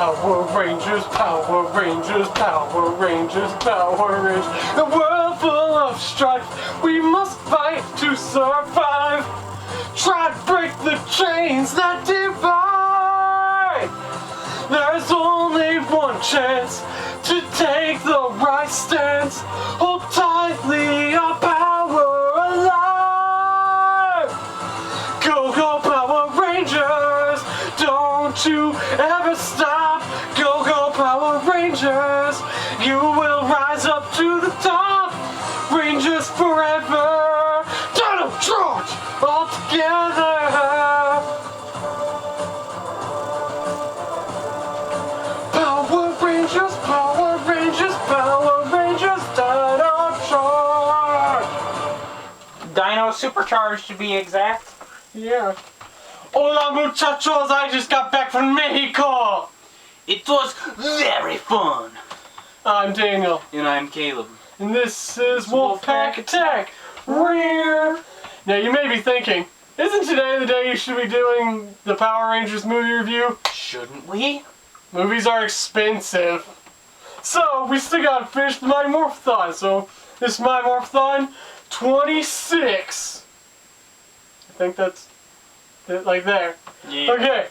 Power Rangers, Power Rangers, Power Rangers, Power Rangers. A world full of strife, we must fight to survive. Try to break the chains that divide. There's only one chance to take the right stance. Hold tightly, our power alive. Go, go, Power Rangers, don't you ever stop. Go, go, Power Rangers, you will rise up to the top. Rangers forever, Dino Charge, all together. Power Rangers, Power Rangers, Power Rangers, Dino Charge. Dino SuperCharge to be exact. Yeah. Hola muchachos, I just got back from Mexico. It was very fun. I'm Daniel. And I'm Caleb. And this is WolfpackATTACK. Rear. Now you may be thinking, isn't today the day you should be doing the Power Rangers movie review? Shouldn't we? Movies are expensive. So we still gotta finish the Mighty Morphathon. So this is Mighty Morphathon 26. I think that's it, like there. Yeah. Okay.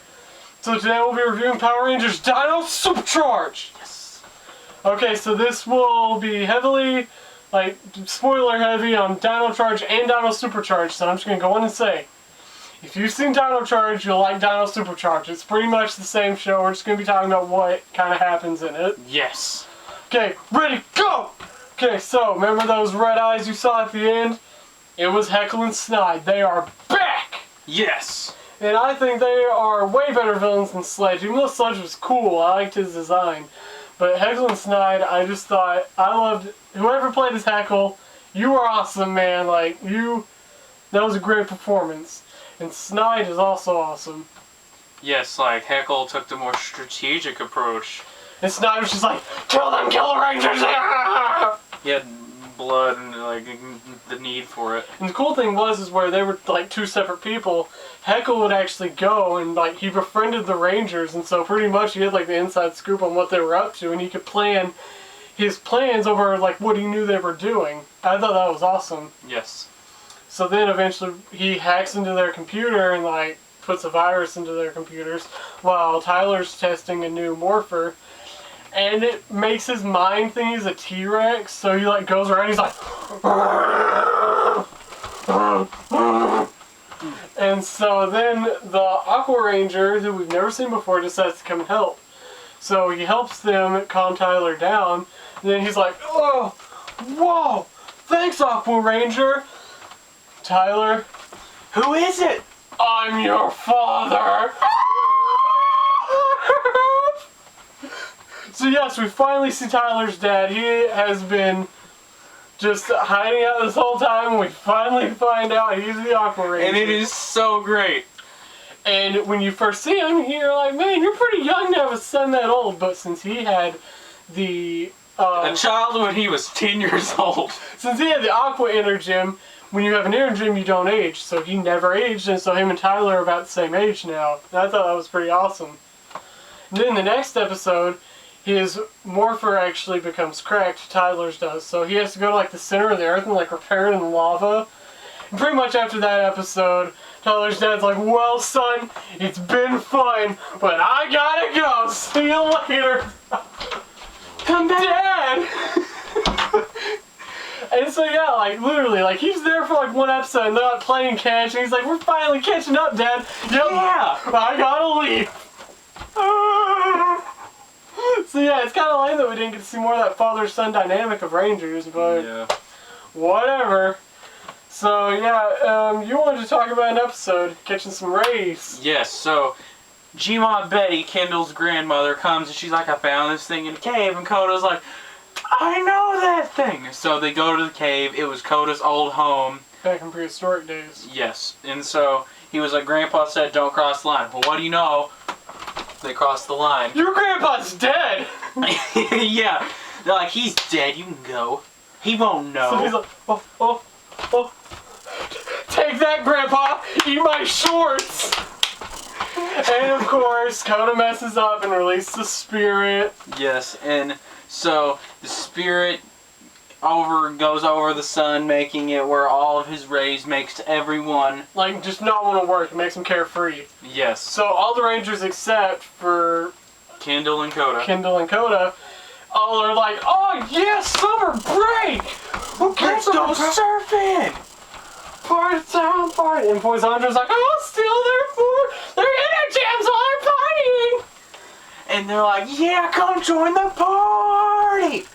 So today we'll be reviewing Power Rangers Dino SuperCharge. Yes. Okay, so this will be heavily, like, spoiler heavy on Dino Charge and Dino SuperCharge. So I'm just gonna go in and say, if you've seen Dino Charge, you'll like Dino SuperCharge. It's pretty much the same show. We're just gonna be talking about what kind of happens in it. Yes. Okay, ready, go! Okay, so remember those red eyes you saw at the end? It was Heckle and Snide. They are back! Yes. And I think they are way better villains than Sledge. Even though Sledge was cool, I liked his design. But Heckle and Snide, I just thought, I loved, whoever played as Heckle, you were awesome, man. Like, that was a great performance. And Snide is also awesome. Yes, like Heckle took the more strategic approach. And Snide was just like, kill them, kill the Rangers! He had blood and like the need for it. And the cool thing was where they were like two separate people, Heckle would actually go and like he befriended the Rangers, and so pretty much he had like the inside scoop on what they were up to, and he could plan his plans over like what he knew they were doing. I thought that was awesome. Yes. So then eventually he hacks into their computer and like puts a virus into their computers while Tyler's testing a new morpher. And it makes his mind think he's a T-Rex, so he like goes around, he's like and so then the Aqua Ranger, who we've never seen before, decides to come and help. So he helps them calm Tyler down, and then he's like, oh, whoa, thanks Aqua Ranger. Tyler, Who is it? I'm your father. So yes, we finally see Tyler's dad. He has been just hiding out this whole time, and we finally find out he's the Aqua Ranger. And it is so great. And when you first see him, you're like, man, you're pretty young to have a son that old. But since he had the... A child when he was 10 years old. Since he had the Aqua Energem, when you have an Energem, you don't age. So he never aged, and so him and Tyler are about the same age now. And I thought that was pretty awesome. And then the next episode, his morpher actually becomes cracked, Tyler's does, so he has to go to like the center of the earth and like repair it in lava. And pretty much after that episode, Tyler's dad's like, well son, it's been fun, but I gotta go, see you later. Come back. Dad! And so yeah, like literally, like he's there for like one episode and they're like playing catch and he's like, we're finally catching up, Dad. Yep, Yeah. I gotta leave. So yeah, it's kind of lame that we didn't get to see more of that father-son dynamic of Rangers, but Yeah. whatever. So yeah, you wanted to talk about an episode, catching some rays. Yes, so Gmod Betty, Kendall's grandmother, comes and she's like, I found this thing in a cave, and Coda's like, I know that thing! So they go to the cave, it was Coda's old home. Back in prehistoric days. Yes, and so he was like, Grandpa said don't cross the line. Well, what do you know? They crossed the line. Your grandpa's dead! Yeah, they're like, he's dead, you can go. He won't know. So he's like, oh. Take that, Grandpa! Eat my shorts! And of course, Coda messes up and releases the spirit. Yes, and so the spirit goes over the sun, making it where all of his rays makes everyone Like, just not want to work. It makes them carefree. Yes. So all the Rangers except for Kendall and Coda. Kendall and Coda all are like, oh yeah, summer break! Let's go surfing! Party time, party! And Poisondra's like, oh, steal their energems while they're partying! And they're like, yeah, come join the party!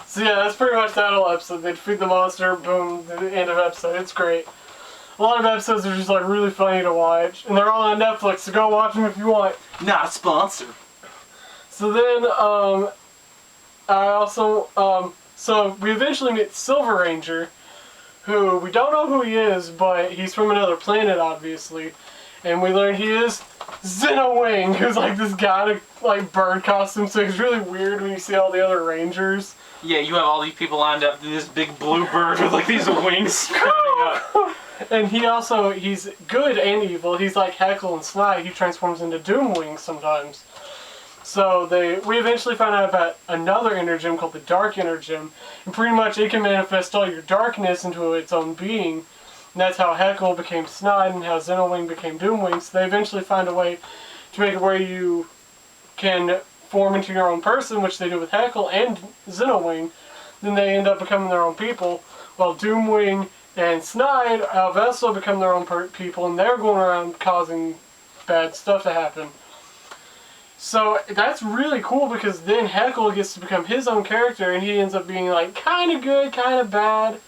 So yeah, that's pretty much that whole episode. They defeat the monster, boom, the end of episode. It's great. A lot of episodes are just like really funny to watch. And they're all on Netflix, so go watch them if you want. Not a sponsor. So then, I also, so we eventually meet Silver Ranger, who we don't know who he is, but he's from another planet, obviously. And we learn he is Wing, who's like this guy in a like bird costume, so it's really weird when you see all the other Rangers. Yeah, you have all these people lined up to this big blue bird with like these wings spreading up. And he's good and evil. He's like Heckle and Snide. He transforms into Doomwing sometimes. So we eventually find out about another Energem called the Dark Energem. And pretty much it can manifest all your darkness into its own being. And that's how Heckle became Snide and how Wing became Doomwing. So they eventually find a way to make it where you can form into your own person, which they do with Heckle and Wing. Then they end up becoming their own people, while Doomwing and Snide have also become their own people, and they're going around causing bad stuff to happen. So that's really cool because then Heckle gets to become his own character, and he ends up being like kind of good, kind of bad,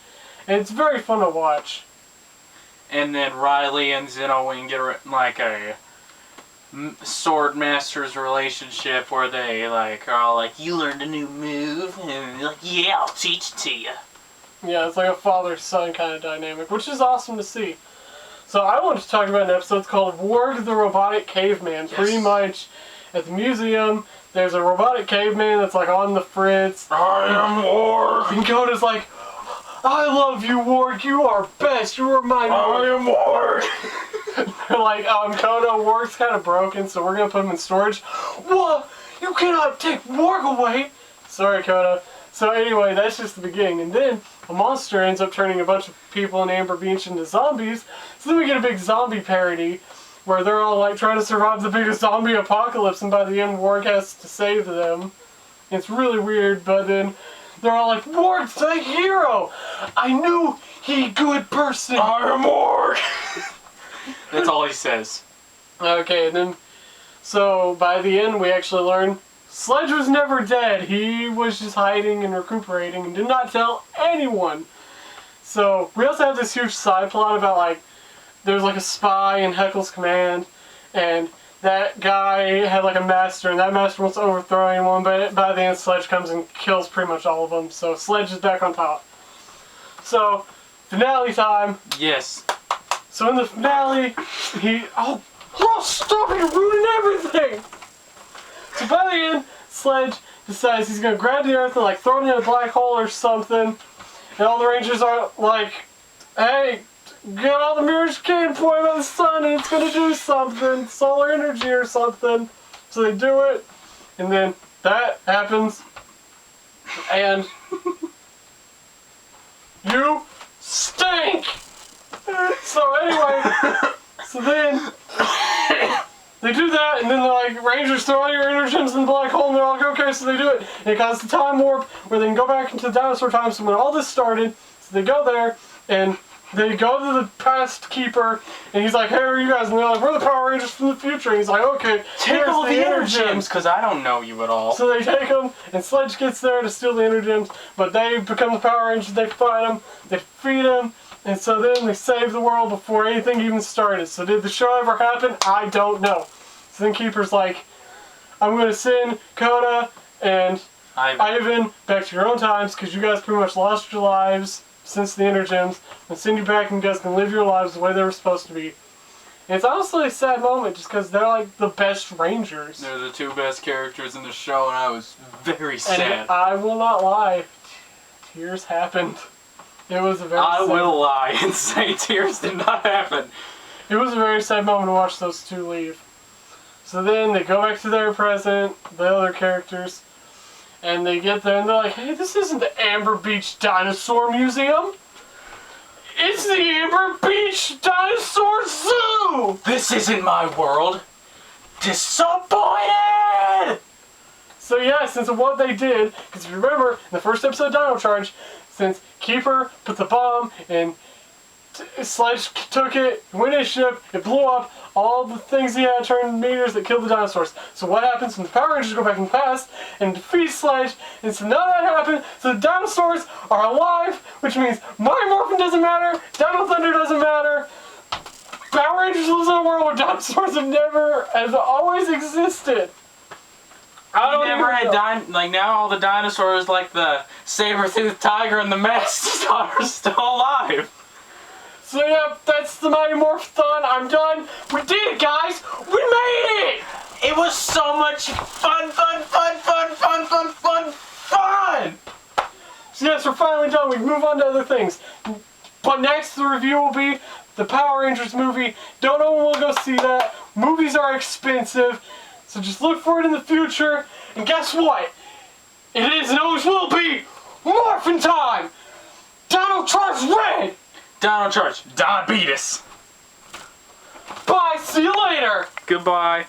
and it's very fun to watch. And then Riley and Wing get like a sword master's relationship where they like are all like, you learned a new move, and they're like, yeah, I'll teach it to you. Yeah, it's like a father-son kind of dynamic, which is awesome to see. So I wanted to talk about an episode called Warg the Robotic Caveman. Yes. Pretty much at the museum, there's a robotic caveman that's like on the fritz. I am Warg. And Coda's like, I love you, Warg. You are best. You are my I am Warg. They're like, Coda, Warg's kind of broken, so we're going to put him in storage. What? You cannot take Warg away. Sorry, Coda. So anyway, that's just the beginning. And then a monster ends up turning a bunch of people in Amber Beach into zombies. So then we get a big zombie parody where they're all like trying to survive the biggest zombie apocalypse, and by the end Warg has to save them. It's really weird, but then they're all like, Warg's the hero! I knew he good person! I am Warg! That's all he says. Okay, and then, so by the end we actually learn Sledge was never dead. He was just hiding and recuperating and did not tell anyone. So we also have this huge side plot about like, there's like a spy in Heckle's command, and that guy had like a master, and that master wants to overthrow anyone, but by the end Sledge comes and kills pretty much all of them, so Sledge is back on top. So, finale time. Yes. So in the finale, oh, stop it, you're ruining everything! So by the end, Sledge decides he's gonna grab the Earth and like throw it in a black hole or something, and all the Rangers are like, hey, get all the mirrors you can, point them at the sun, and it's gonna do something, solar energy or something. So they do it, and then that happens, and you stink! So anyway, so then they do that, and then they're like, Rangers, throw all your energems in the black hole, and they're like, okay, so they do it. And it causes a time warp where they can go back into the dinosaur time. So when all this started, so they go there, and they go to the past keeper, and he's like, hey, who are you guys? And they're like, we're the Power Rangers from the future. And he's like, okay, take all the energems, because I don't know you at all. So they take them, and Sledge gets there to steal the energems, but they become the Power Rangers, they fight them, they defeat them, and so then they save the world before anything even started. So did the show ever happen? I don't know. So then Keeper's like, I'm going to send Coda and Ivan back to your own times, because you guys pretty much lost your lives since the Energems, and send you back and you guys can live your lives the way they were supposed to be. And it's honestly a sad moment just because they're like the best Rangers. They're the two best characters in the show, and I was very sad. And I will not lie, tears happened. It was a very I will lie and say tears did not happen. It was a very sad moment to watch those two leave. So then they go back to their present, the other characters, and they get there and they're like, hey, this isn't the Amber Beach Dinosaur Museum. It's the Amber Beach Dinosaur Zoo! This isn't my world. Disappointed! So yeah, since of what they did, because if you remember, in the first episode of Dino Charge, since Keeper put the bomb and Sledge took it, went in his ship, it blew up all the things he had turned meters that killed the dinosaurs. So what happens when the Power Rangers go back in the past and defeat Sledge, and so none of that happened, so the dinosaurs are alive, which means Mighty Morphin doesn't matter, Dino Thunder doesn't matter, Power Rangers lives in a world where dinosaurs have always existed. I don't never even had know. like now all the dinosaurs like the saber-toothed tiger and the mastodon are still alive. So yeah, that's the Mighty Morphathon. I'm done. We did it, guys. We made it. It was so much fun. So yes, we're finally done. We can move on to other things. But next, the review will be the Power Rangers movie. Don't know when we'll go see that. Movies are expensive, so just look for it in the future. And guess what? It is and always will be Morphin' time. Dino Charge Red. Dino Charge, diabetes. Bye. See you later. Goodbye.